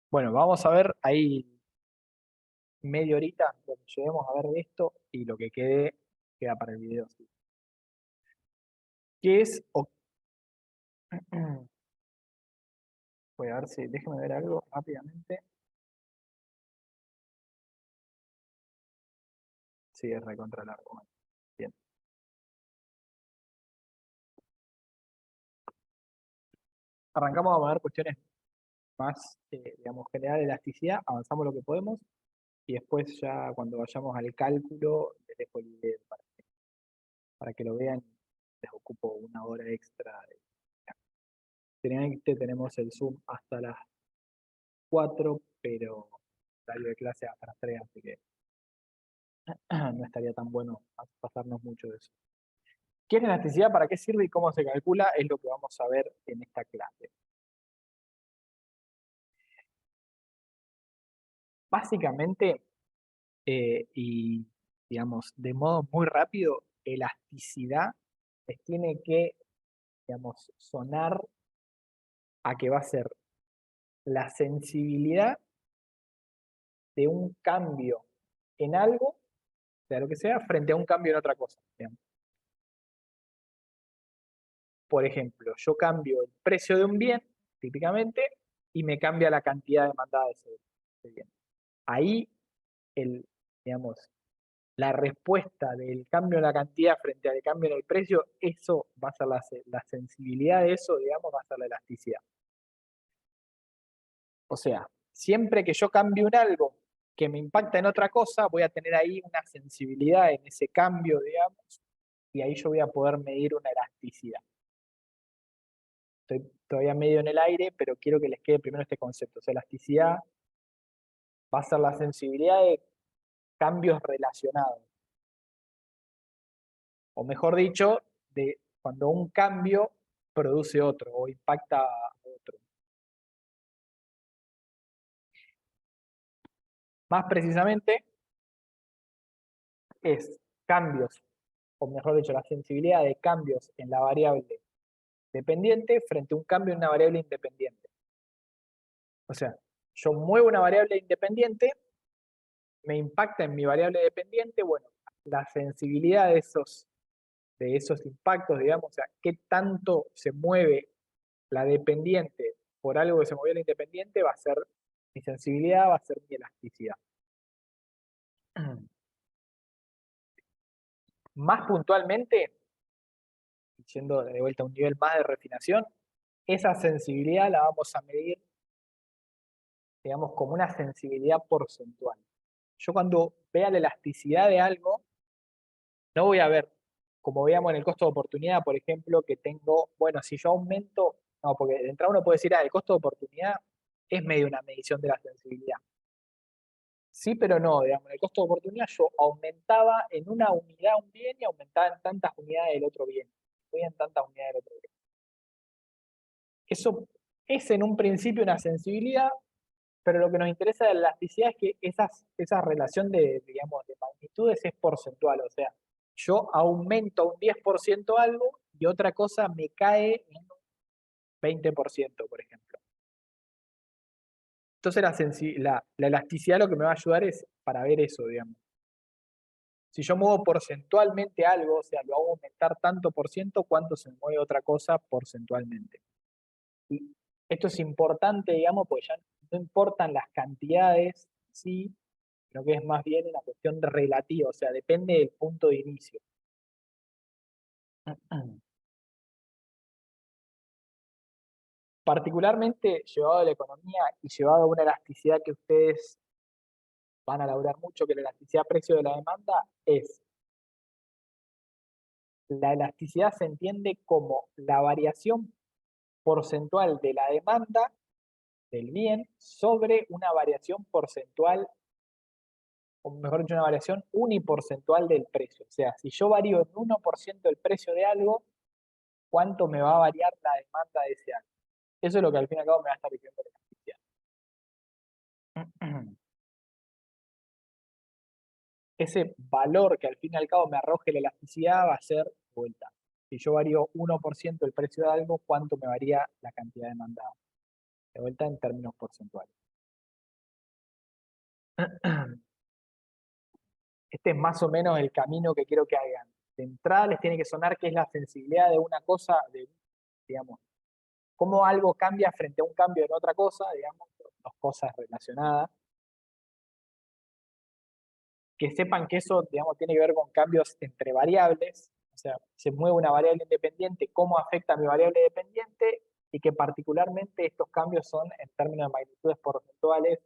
Bueno, vamos a ver ahí media horita lo que lleguemos a ver de esto y lo que quede queda para el video. ¿Sí? ¿Qué es? Voy a ver si, déjeme ver algo rápidamente. Sí, es recontra largo. Bueno, bien. Arrancamos a ver cuestiones más, digamos, generar elasticidad, avanzamos lo que podemos y después ya cuando vayamos al cálculo les dejo el video para que lo vean. Les ocupo una hora extra. Generalmente tenemos el Zoom hasta las 4, pero horario de clase hasta las 3, así que no estaría tan bueno pasarnos mucho de eso. ¿Qué es la elasticidad? ¿Para qué sirve y cómo se calcula? Es lo que vamos a ver en esta clase. Básicamente, y digamos, de modo muy rápido, elasticidad les tiene que, digamos, sonar a que va a ser la sensibilidad de un cambio en algo, sea lo que sea, frente a un cambio en otra cosa. Digamos. Por ejemplo, yo cambio el precio de un bien, típicamente, y me cambia la cantidad demandada de ese bien. Ahí, el, digamos, la respuesta del cambio en la cantidad frente al cambio en el precio, eso va a ser la sensibilidad de eso, digamos, va a ser la elasticidad. O sea, siempre que yo cambie un algo que me impacta en otra cosa, voy a tener ahí una sensibilidad en ese cambio, digamos, y ahí yo voy a poder medir una elasticidad. Estoy todavía medio en el aire, pero quiero que les quede primero este concepto. O sea, elasticidad va a ser la sensibilidad de cambios relacionados. O mejor dicho, de cuando un cambio produce otro o impacta a otro. Más precisamente, es cambios, o mejor dicho, la sensibilidad de cambios en la variable dependiente frente a un cambio en una variable independiente. O sea, yo muevo una variable independiente, me impacta en mi variable dependiente, bueno, la sensibilidad de esos impactos, digamos, o sea, qué tanto se mueve la dependiente por algo que se movió la independiente, va a ser mi sensibilidad, va a ser mi elasticidad. Más puntualmente, yendo de vuelta a un nivel más de refinación, esa sensibilidad la vamos a medir, digamos, como una sensibilidad porcentual. Yo cuando vea la elasticidad de algo, no voy a ver, como veamos en el costo de oportunidad, por ejemplo, que tengo, bueno, si yo aumento, no, porque de entrada uno puede decir, el costo de oportunidad es medio una medición de la sensibilidad. Sí, pero no, digamos, en el costo de oportunidad yo aumentaba en una unidad un bien y aumentaba en tantas unidades del otro bien. Voy en tantas unidades del otro bien. Eso es en un principio una sensibilidad, pero lo que nos interesa de la elasticidad es que esa relación digamos, de magnitudes es porcentual, o sea, yo aumento un 10% algo y otra cosa me cae en un 20%, por ejemplo. Entonces la elasticidad lo que me va a ayudar es para ver eso, digamos. Si yo muevo porcentualmente algo, o sea, lo hago aumentar tanto por ciento, ¿cuánto se mueve otra cosa porcentualmente? Y esto es importante, digamos, porque ya no importan las cantidades, sí, sino que es más bien una cuestión relativa, o sea, depende del punto de inicio. Particularmente llevado a la economía y llevado a una elasticidad que ustedes van a laburar mucho, que la elasticidad precio de la demanda es, la elasticidad se entiende como la variación porcentual de la demanda del bien sobre una variación porcentual, o mejor dicho, una variación uniporcentual del precio. O sea, si yo varío en 1% el precio de algo, ¿cuánto me va a variar la demanda de ese algo? Eso es lo que al fin y al cabo me va a estar diciendo la elasticidad. Ese valor que al fin y al cabo me arroje la elasticidad va a ser vuelta. Si yo varío 1% el precio de algo, ¿cuánto me varía la cantidad demandada? De vuelta en términos porcentuales. Este es más o menos el camino que quiero que hagan. De entrada les tiene que sonar qué es la sensibilidad de una cosa, digamos, cómo algo cambia frente a un cambio en otra cosa, digamos, dos cosas relacionadas. Que sepan que eso, digamos, tiene que ver con cambios entre variables, o sea, se mueve una variable independiente, cómo afecta a mi variable dependiente, y que particularmente estos cambios son en términos de magnitudes porcentuales,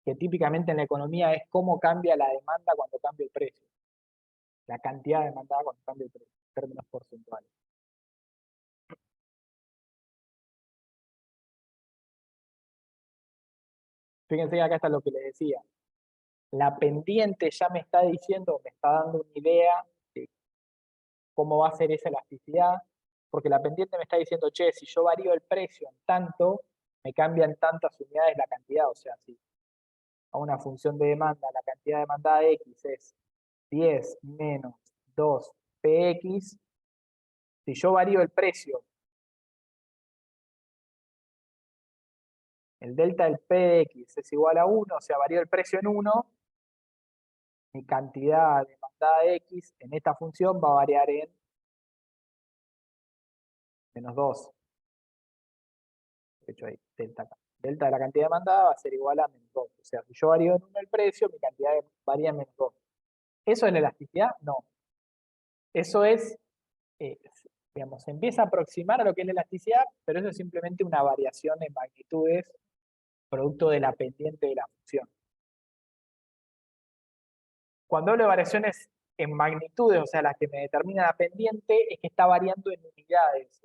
que típicamente en la economía es cómo cambia la demanda cuando cambia el precio, la cantidad demandada cuando cambia el precio, en términos porcentuales. Fíjense que acá está lo que les decía. La pendiente ya me está diciendo, me está dando una idea de cómo va a ser esa elasticidad, porque la pendiente me está diciendo, che, si yo varío el precio en tanto, me cambian tantas unidades la cantidad, o sea, si a una función de demanda la cantidad demandada de X es 10 menos 2 PX, si yo varío el precio, el delta del P de X es igual a 1, o sea, varío el precio en 1, mi cantidad demandada de X en esta función va a variar en menos 2. De hecho, ahí, delta acá. Delta de la cantidad demandada va a ser igual a menos 2. O sea, si yo varío en 1 el precio, mi cantidad varía en menos 2. ¿Eso es la elasticidad? No. Eso es, eh, digamos, se empieza a aproximar a lo que es la elasticidad, pero eso es simplemente una variación en magnitudes producto de la pendiente de la función. Cuando hablo de variaciones en magnitudes, o sea, las que me determina la pendiente, es que está variando en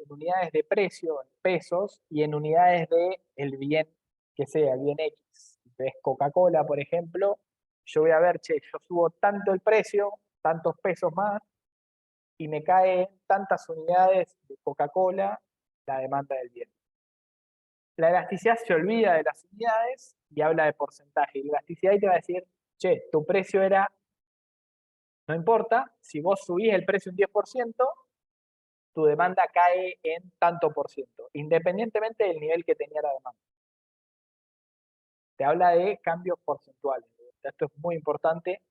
unidades de precio, en pesos, y en unidades de el bien que sea, el bien X. Si ves Coca-Cola, por ejemplo, yo voy a ver, che, yo subo tanto el precio, tantos pesos más, y me cae tantas unidades de Coca-Cola la demanda del bien. La elasticidad se olvida de las unidades y habla de porcentaje. Y la elasticidad ahí te va a decir, che, tu precio era, no importa, si vos subís el precio un 10%, tu demanda cae en tanto por ciento, independientemente del nivel que tenía la demanda. Te habla de cambios porcentuales. Esto es muy importante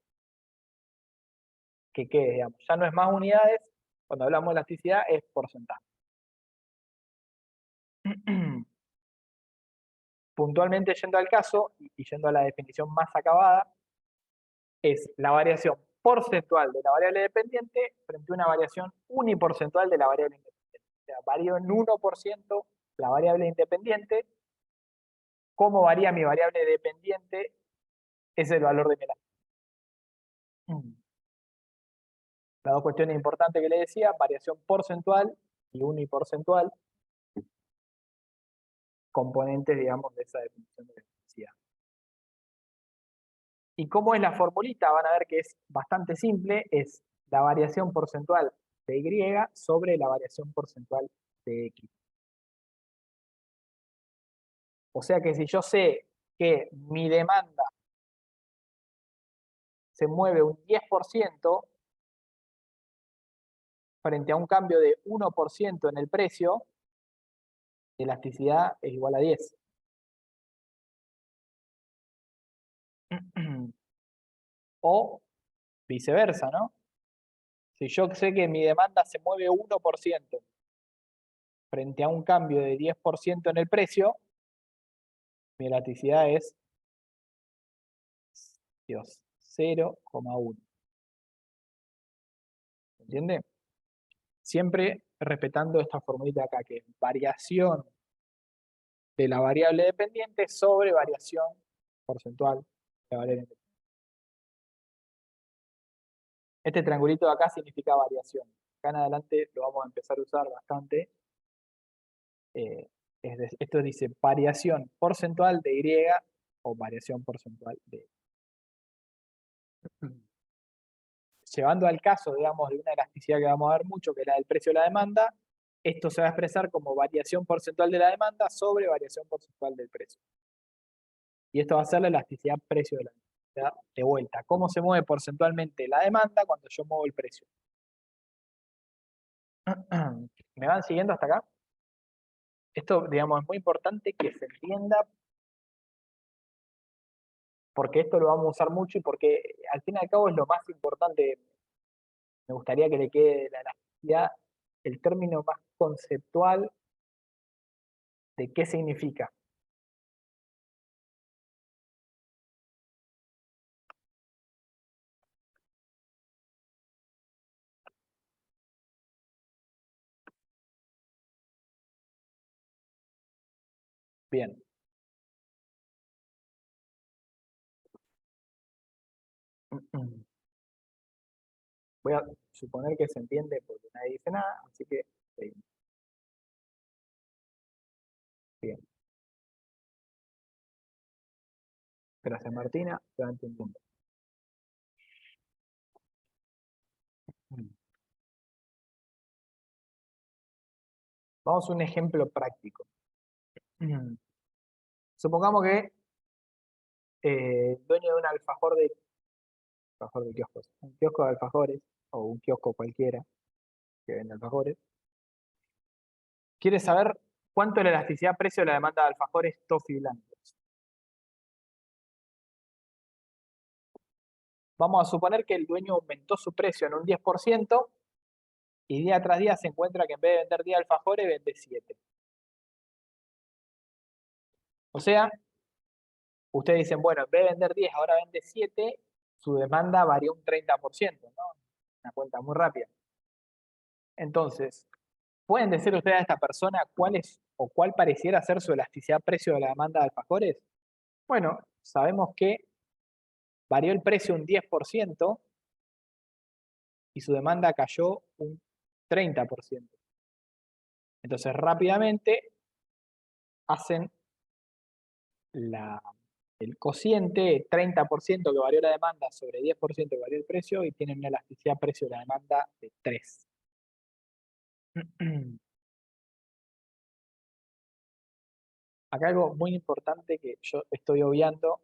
que quede, digamos. Ya no es más unidades, cuando hablamos de elasticidad es porcentaje. Puntualmente yendo al caso y yendo a la definición más acabada, es la variación porcentual de la variable dependiente frente a una variación uniporcentual de la variable independiente. O sea, varío en 1% la variable independiente. ¿Cómo varía mi variable dependiente? Es el valor de mi elasticidad. Las dos cuestiones importantes que le decía, variación porcentual y uniporcentual, componentes, digamos, de esa definición de elasticidad. ¿Y cómo es la formulita? Van a ver que es bastante simple, es la variación porcentual de Y sobre la variación porcentual de X. O sea que si yo sé que mi demanda se mueve un 10% frente a un cambio de 1% en el precio, elasticidad es igual a 10. O viceversa, ¿no? Si yo sé que mi demanda se mueve 1% frente a un cambio de 10% en el precio, mi elasticidad es, Dios, 0,1. ¿Entiende? Siempre respetando esta formulita acá, que es variación de la variable dependiente sobre variación porcentual de la variable independiente. Este triangulito de acá significa variación. Acá en adelante lo vamos a empezar a usar bastante. Esto dice variación porcentual de Y o variación porcentual de Y. Llevando al caso, digamos, de una elasticidad que vamos a ver mucho, que es la del precio de la demanda, esto se va a expresar como variación porcentual de la demanda sobre variación porcentual del precio. Y esto va a ser la elasticidad precio de la demanda. De vuelta, ¿cómo se mueve porcentualmente la demanda cuando yo muevo el precio? ¿Me van siguiendo hasta acá? Esto, digamos, es muy importante que se entienda porque esto lo vamos a usar mucho y porque al fin y al cabo es lo más importante. Me gustaría que le quede la elasticidad, el término más conceptual de qué significa. Bien. Voy a suponer que se entiende porque nadie dice nada, así que seguimos. Bien. Gracias, Martina. Te va entendiendo. Vamos a un ejemplo práctico. Supongamos que dueño de un alfajor de kioscos, un kiosco de alfajores, o un kiosco cualquiera que vende alfajores, quiere saber cuánto es la elasticidad precio de la demanda de alfajores toffee blancos. Vamos a suponer que el dueño aumentó su precio en un 10% y día tras día se encuentra que en vez de vender 10 alfajores, vende 7. O sea, ustedes dicen, bueno, en vez de vender 10, ahora vende 7, su demanda varió un 30%, ¿no? Una cuenta muy rápida. Entonces, ¿pueden decir ustedes a esta persona cuál es o cuál pareciera ser su elasticidad precio de la demanda de alfajores? Bueno, sabemos que varió el precio un 10% y su demanda cayó un 30%. Entonces, rápidamente hacen el cociente 30% que varió la demanda sobre 10% que varió el precio y tienen una elasticidad precio de la demanda de 3. Acá algo muy importante que yo estoy obviando,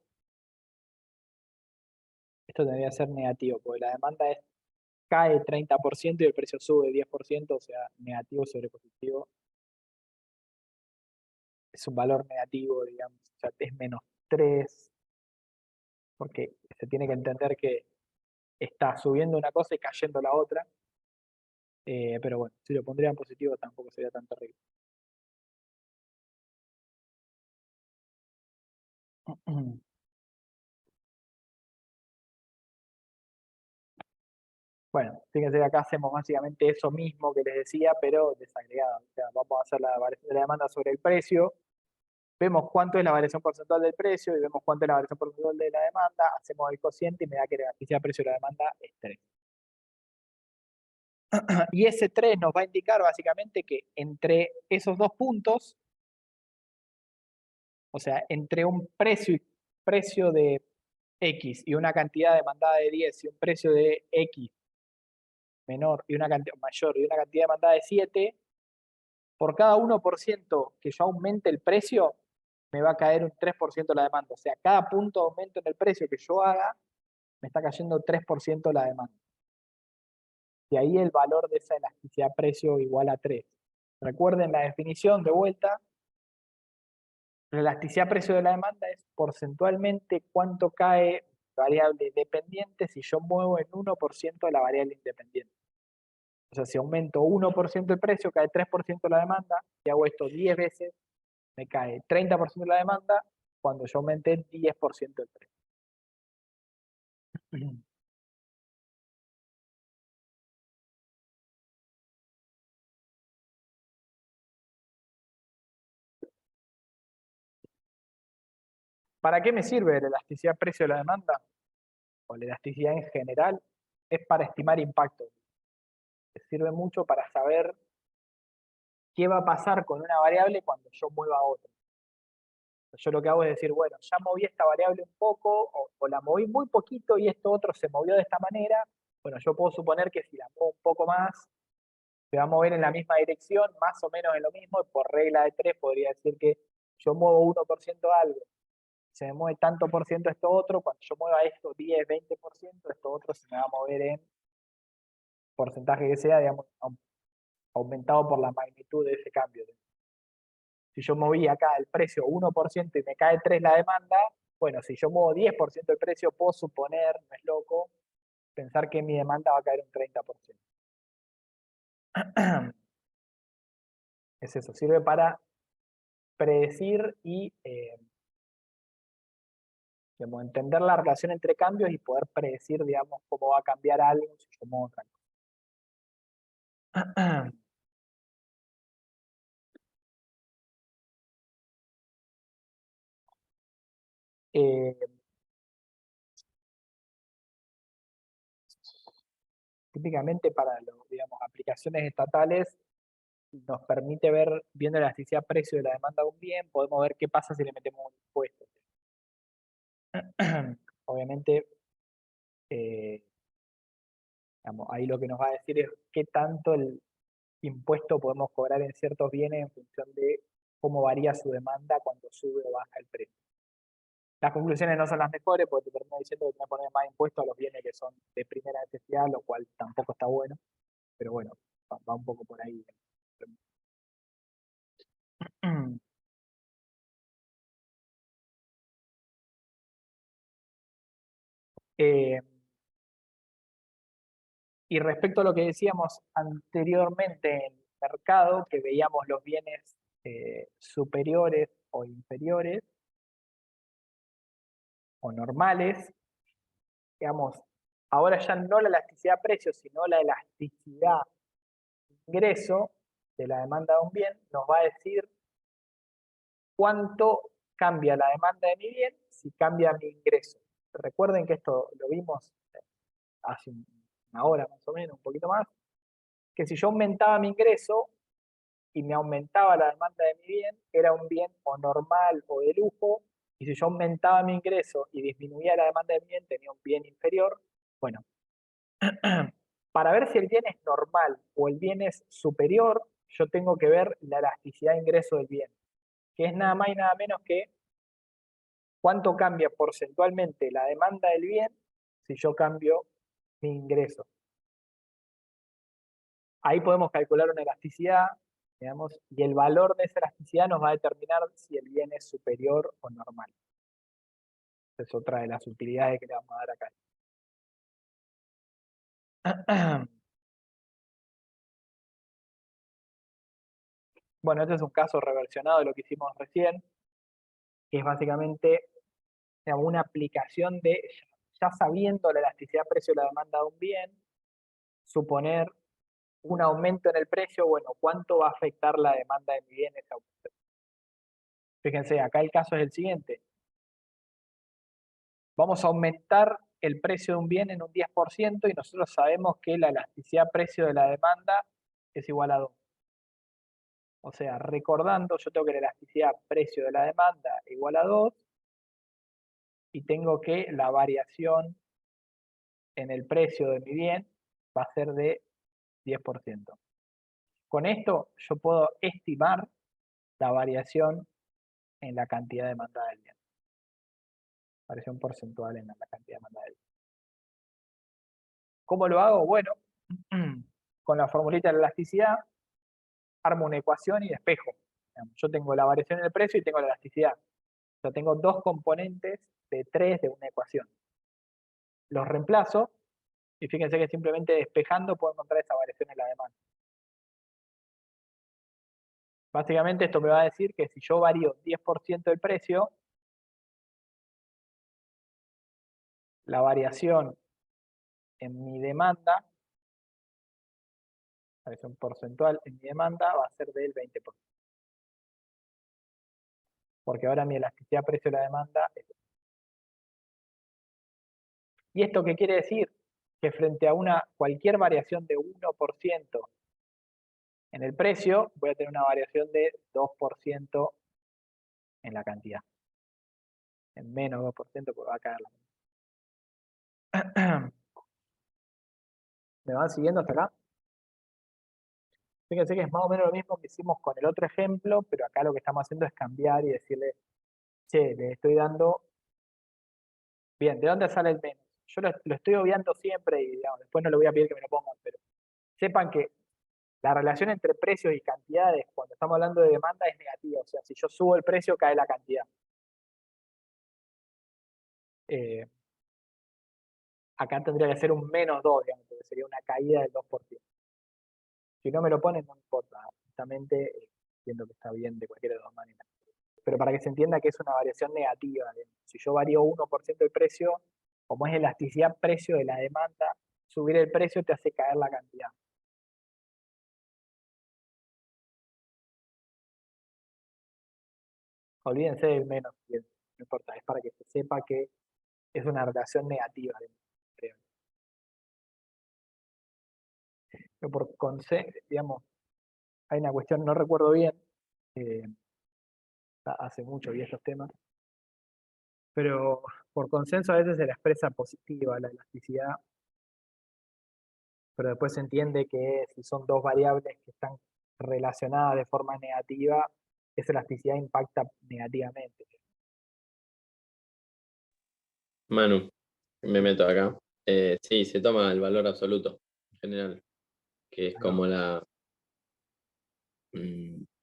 esto debería ser negativo, porque la demanda cae 30% y el precio sube 10%, o sea, negativo sobre positivo. Es un valor negativo, digamos, o sea, es -3, porque se tiene que entender que está subiendo una cosa y cayendo la otra, pero bueno, si lo pondría en positivo tampoco sería tan terrible. Bueno, fíjense que acá hacemos básicamente eso mismo que les decía, pero desagregado. O sea, vamos a hacer la variación de la demanda sobre el precio, vemos cuánto es la variación porcentual del precio y vemos cuánto es la variación porcentual de la demanda, hacemos el cociente y me da que la elasticidad precio de la demanda es 3. Y ese 3 nos va a indicar básicamente que entre esos dos puntos, o sea, entre un precio de X y una cantidad demandada de 10 y un precio de X menor y una cantidad mayor y una cantidad demandada de 7, por cada 1% que yo aumente el precio, me va a caer un 3% la demanda. O sea, cada punto de aumento en el precio que yo haga, me está cayendo 3% la demanda. De ahí el valor de esa elasticidad precio igual a 3. Recuerden la definición de vuelta. La elasticidad precio de la demanda es porcentualmente cuánto cae variable dependiente si yo muevo en 1% de la variable independiente. O sea, si aumento 1% el precio, cae 3% la demanda. Si hago esto 10 veces, me cae 30% la demanda cuando yo aumenté 10% el precio. ¿Para qué me sirve la elasticidad precio de la demanda? O la elasticidad en general, es para estimar impacto. Sirve mucho para saber qué va a pasar con una variable cuando yo mueva otra. Yo lo que hago es decir, bueno, ya moví esta variable un poco, o la moví muy poquito y esto otro se movió de esta manera. Bueno, yo puedo suponer que si la muevo un poco más, se va a mover en la misma dirección, más o menos en lo mismo, y por regla de 3 podría decir que yo muevo 1% algo, se me mueve tanto por ciento esto otro, cuando yo mueva esto 10, 20%, esto otro se me va a mover en porcentaje que sea, digamos, aumentado por la magnitud de ese cambio. Si yo moví acá el precio 1% y me cae 3 la demanda, bueno, si yo muevo 10% del precio, puedo suponer, no es loco, pensar que mi demanda va a caer un 30%. Es eso, sirve para predecir y digamos, entender la relación entre cambios y poder predecir, digamos, cómo va a cambiar algo si yo muevo otra cosa. Eh, típicamente para digamos, aplicaciones estatales nos permite ver, viendo la elasticidad precio de la demanda de un bien, podemos ver qué pasa si le metemos un impuesto. Obviamente, eh, digamos, ahí lo que nos va a decir es qué tanto el impuesto podemos cobrar en ciertos bienes en función de cómo varía su demanda cuando sube o baja el precio. Las conclusiones no son las mejores porque te termina diciendo que tenés que poner más impuestos a los bienes que son de primera necesidad, lo cual tampoco está bueno, pero bueno, va un poco por ahí. Eh, y respecto a lo que decíamos anteriormente en el mercado, que veíamos los bienes superiores o inferiores o normales, digamos, ahora ya no la elasticidad precio, sino la elasticidad ingreso de la demanda de un bien, nos va a decir cuánto cambia la demanda de mi bien si cambia mi ingreso. Recuerden que esto lo vimos hace una hora más o menos, un poquito más, que si yo aumentaba mi ingreso y me aumentaba la demanda de mi bien, era un bien o normal o de lujo, y si yo aumentaba mi ingreso y disminuía la demanda de mi bien, tenía un bien inferior. Bueno, para ver si el bien es normal o el bien es superior, yo tengo que ver la elasticidad de ingreso del bien, que es nada más y nada menos que cuánto cambia porcentualmente la demanda del bien si yo cambio mi ingreso. Ahí podemos calcular una elasticidad, digamos, y el valor de esa elasticidad nos va a determinar si el bien es superior o normal. Esa es otra de las utilidades que le vamos a dar acá. Bueno, este es un caso reversionado de lo que hicimos recién, que es básicamente digamos, una aplicación de, ya sabiendo la elasticidad precio de la demanda de un bien, suponer un aumento en el precio, bueno, ¿cuánto va a afectar la demanda de mi bien ese aumento? Fíjense, acá el caso es el siguiente. Vamos a aumentar el precio de un bien en un 10% y nosotros sabemos que la elasticidad precio de la demanda es igual a 2. O sea, recordando, yo tengo que la elasticidad precio de la demanda igual a 2 y tengo que la variación en el precio de mi bien va a ser de 10%. Con esto yo puedo estimar la variación en la cantidad demandada del bien. Variación porcentual en la cantidad demandada del bien. ¿Cómo lo hago? Bueno, con la formulita de la elasticidad, armo una ecuación y despejo. Yo tengo la variación en el precio y tengo la elasticidad. Yo tengo dos componentes de 3 de una ecuación. Los reemplazo y fíjense que simplemente despejando puedo encontrar esa variación en la demanda. Básicamente esto me va a decir que si yo varío 10% el precio, la variación en mi demanda, la variación porcentual en mi demanda va a ser del 20%. Porque ahora mi elasticidad precio de la demanda es... ¿Y esto qué quiere decir? Que frente a cualquier variación de 1% en el precio, voy a tener una variación de 2% en la cantidad. En menos 2% porque va a caer la... ¿Me van siguiendo hasta acá? Fíjense que es más o menos lo mismo que hicimos con el otro ejemplo, pero acá lo que estamos haciendo es cambiar y decirle, che, le estoy dando, bien, ¿de dónde sale el menos? Yo lo estoy obviando siempre y digamos, después no le voy a pedir que me lo pongan, pero sepan que la relación entre precios y cantidades, cuando estamos hablando de demanda, es negativa. O sea, si yo subo el precio, cae la cantidad. acá tendría que ser un -2, digamos, porque sería una caída del 2%. Si no me lo ponen, no importa. Justamente entiendo que está bien de cualquiera de las dos maneras. Pero para que se entienda que es una variación negativa, digamos. Si yo varío 1% el precio, como es elasticidad precio de la demanda, subir el precio te hace caer la cantidad. Olvídense del menos, no importa, es para que se sepa que es una relación negativa, creo. Pero digamos, hay una cuestión, no recuerdo bien, eh, hace mucho vi estos temas, pero por consenso a veces se la expresa positiva la elasticidad, pero después se entiende que si son dos variables que están relacionadas de forma negativa, esa elasticidad impacta negativamente. Manu, me meto acá. Sí, se toma el valor absoluto en general, que es como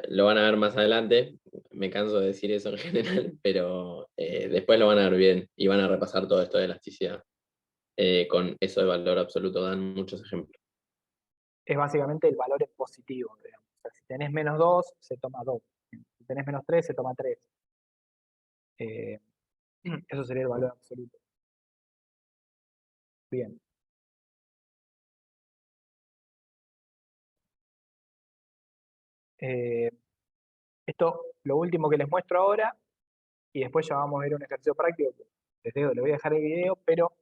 lo van a ver más adelante, me canso de decir eso en general, pero después lo van a ver bien y van a repasar todo esto de elasticidad. Con eso de valor absoluto dan muchos ejemplos. Es básicamente el valor en positivo, digamos. O sea, si tenés -2, se toma 2. Si tenés -3, se toma 3. Eh, eso sería el valor absoluto. Bien. Eh, esto, lo último que les muestro ahora, y después ya vamos a ver un ejercicio práctico. Les voy a dejar el video, pero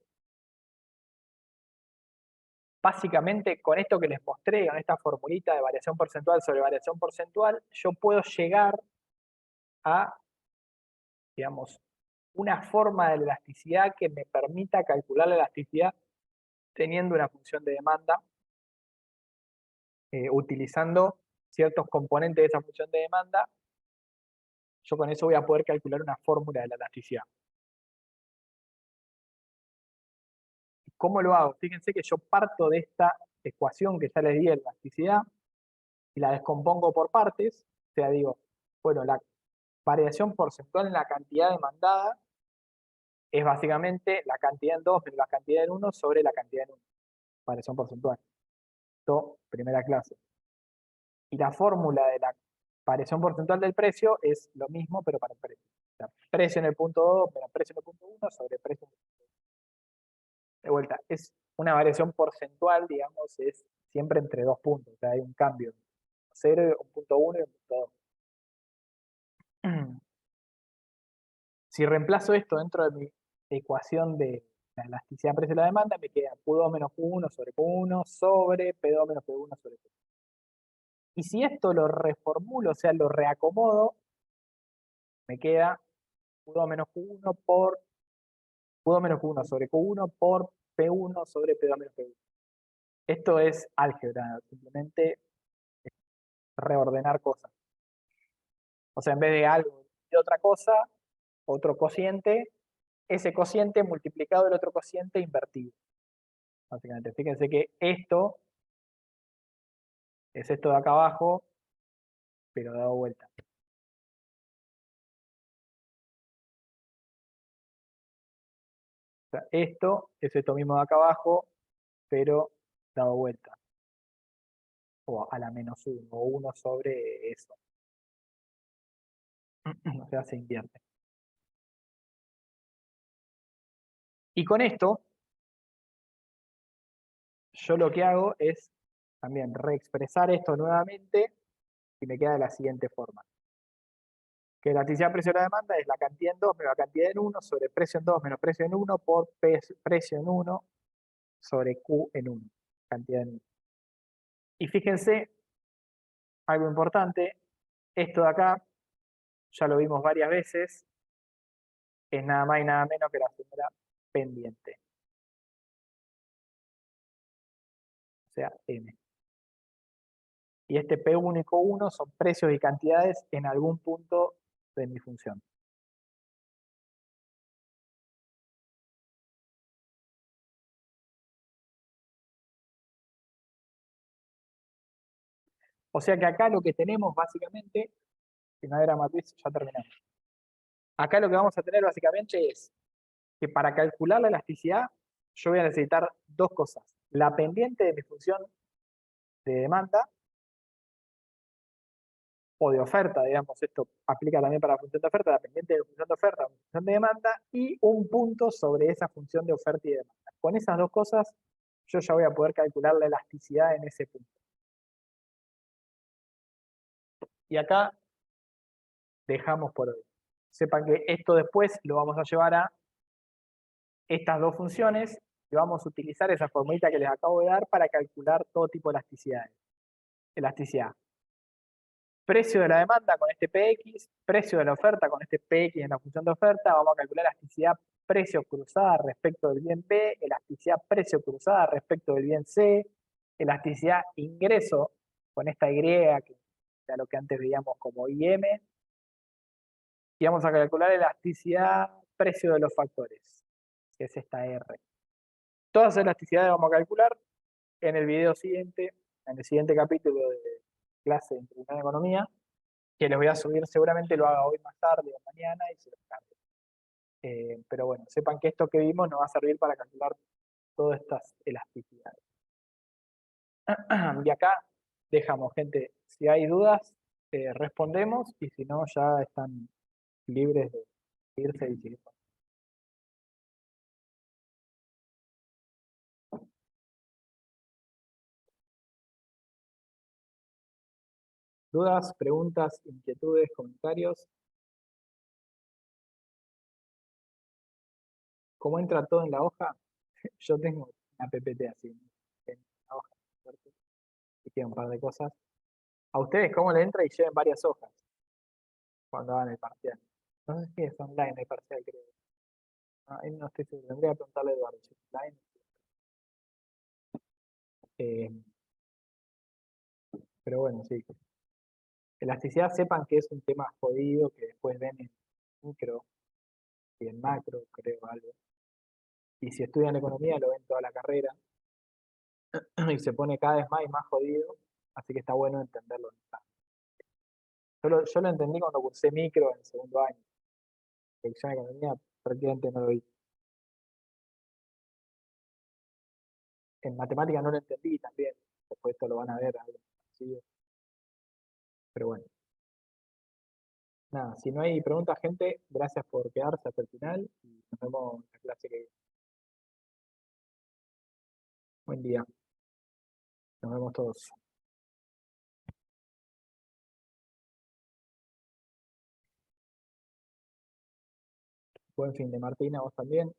básicamente con esto que les mostré, con esta formulita de variación porcentual sobre variación porcentual, yo puedo llegar a, digamos, una forma de la elasticidad que me permita calcular la elasticidad teniendo una función de demanda, utilizando ciertos componentes de esa función de demanda. Yo con eso voy a poder calcular una fórmula de la elasticidad. ¿Cómo lo hago? Fíjense que yo parto de esta ecuación que ya les di de elasticidad y la descompongo por partes. O sea, digo, bueno, la variación porcentual en la cantidad demandada es básicamente la cantidad en 2 menos la cantidad en 1 sobre la cantidad en 1. Variación porcentual. Esto, primera clase. Y la fórmula de la variación porcentual del precio es lo mismo, pero para el precio. O sea, precio en el punto 2 menos precio en el punto 1 sobre precio en el punto 2. De vuelta, es una variación porcentual, digamos, es siempre entre dos puntos. O sea, hay un cambio. 0, un punto 1 y un punto 2. Si reemplazo esto dentro de mi ecuación de la elasticidad precio de la demanda, me queda Q2 menos Q1 sobre Q1 sobre P2 menos P1 sobre P2. Y si esto lo reformulo, o sea, lo reacomodo, me queda Q2 menos Q1 por Q2 menos Q1 sobre Q1 por P1 sobre P2 menos P1. Esto es álgebra, simplemente reordenar cosas. O sea, en vez de algo de otra cosa, otro cociente, ese cociente multiplicado del otro cociente invertido. Básicamente, fíjense que esto es esto de acá abajo, pero dado vuelta. O sea, esto es esto mismo de acá abajo, pero dado vuelta. O a la -1, o 1 sobre eso. O sea, se invierte. Y con esto, yo lo que hago es también reexpresar esto nuevamente y me queda de la siguiente forma. Que la elasticidad precio de la demanda es la cantidad en 2 menos la cantidad en 1 sobre precio en 2 menos precio en 1 por precio en 1 sobre Q en 1. Cantidad en 1. Y fíjense, algo importante, esto de acá, ya lo vimos varias veces, es nada más y nada menos que la fórmula pendiente. O sea, M. Y este P único 1 son precios y cantidades en algún punto de mi función. O sea que acá lo que tenemos básicamente, si no era matriz, ya terminamos. Acá lo que vamos a tener básicamente es que para calcular la elasticidad yo voy a necesitar dos cosas. La pendiente de mi función de demanda o de oferta, digamos, esto aplica también para la función de oferta, la pendiente de la función de oferta, la función de demanda, y un punto sobre esa función de oferta y demanda. Con esas dos cosas, yo ya voy a poder calcular la elasticidad en ese punto. Y acá dejamos por hoy. Sepan que esto después lo vamos a llevar a estas dos funciones y vamos a utilizar esa formulita que les acabo de dar para calcular todo tipo de elasticidades. Elasticidad. Precio de la demanda con este PX, precio de la oferta con este PX en la función de oferta, vamos a calcular elasticidad precio cruzada respecto del bien B, elasticidad precio cruzada respecto del bien C, elasticidad ingreso con esta Y, que era lo que antes veíamos como IM, y vamos a calcular elasticidad precio de los factores, que es esta R. Todas las elasticidades vamos a calcular en el video siguiente, en el siguiente capítulo de clase de Introducción a Economía, que les voy a subir, seguramente lo haga hoy más tarde o mañana y se los cargo. Pero bueno, sepan que esto que vimos nos va a servir para calcular todas estas elasticidades. Y acá dejamos, gente, si hay dudas, respondemos, y si no, ya están libres de irse y seguir. ¿Dudas, preguntas, inquietudes, comentarios? ¿Cómo entra todo en la hoja? Yo tengo una PPT así, en la hoja, y tiene un par de cosas. ¿A ustedes cómo le entra y lleven varias hojas cuando hagan el parcial? No sé si es online el parcial, creo. Ahí no estoy seguro, tendría que preguntarle a Eduardo si es online. Eh, pero bueno, sí. Elasticidad, sepan que es un tema jodido que después ven en micro y en macro, creo algo. Y si estudian economía lo ven toda la carrera y se pone cada vez más y más jodido, así que está bueno entenderlo. Yo lo entendí cuando cursé micro en segundo año. Introducción a Economía prácticamente no lo vi. En matemática no lo entendí también. Después esto lo van a ver algo parecido. Pero bueno. Nada, si no hay preguntas, gente, gracias por quedarse hasta el final y nos vemos en la clase que viene. Buen día. Nos vemos todos. Buen fin de Martina, vos también.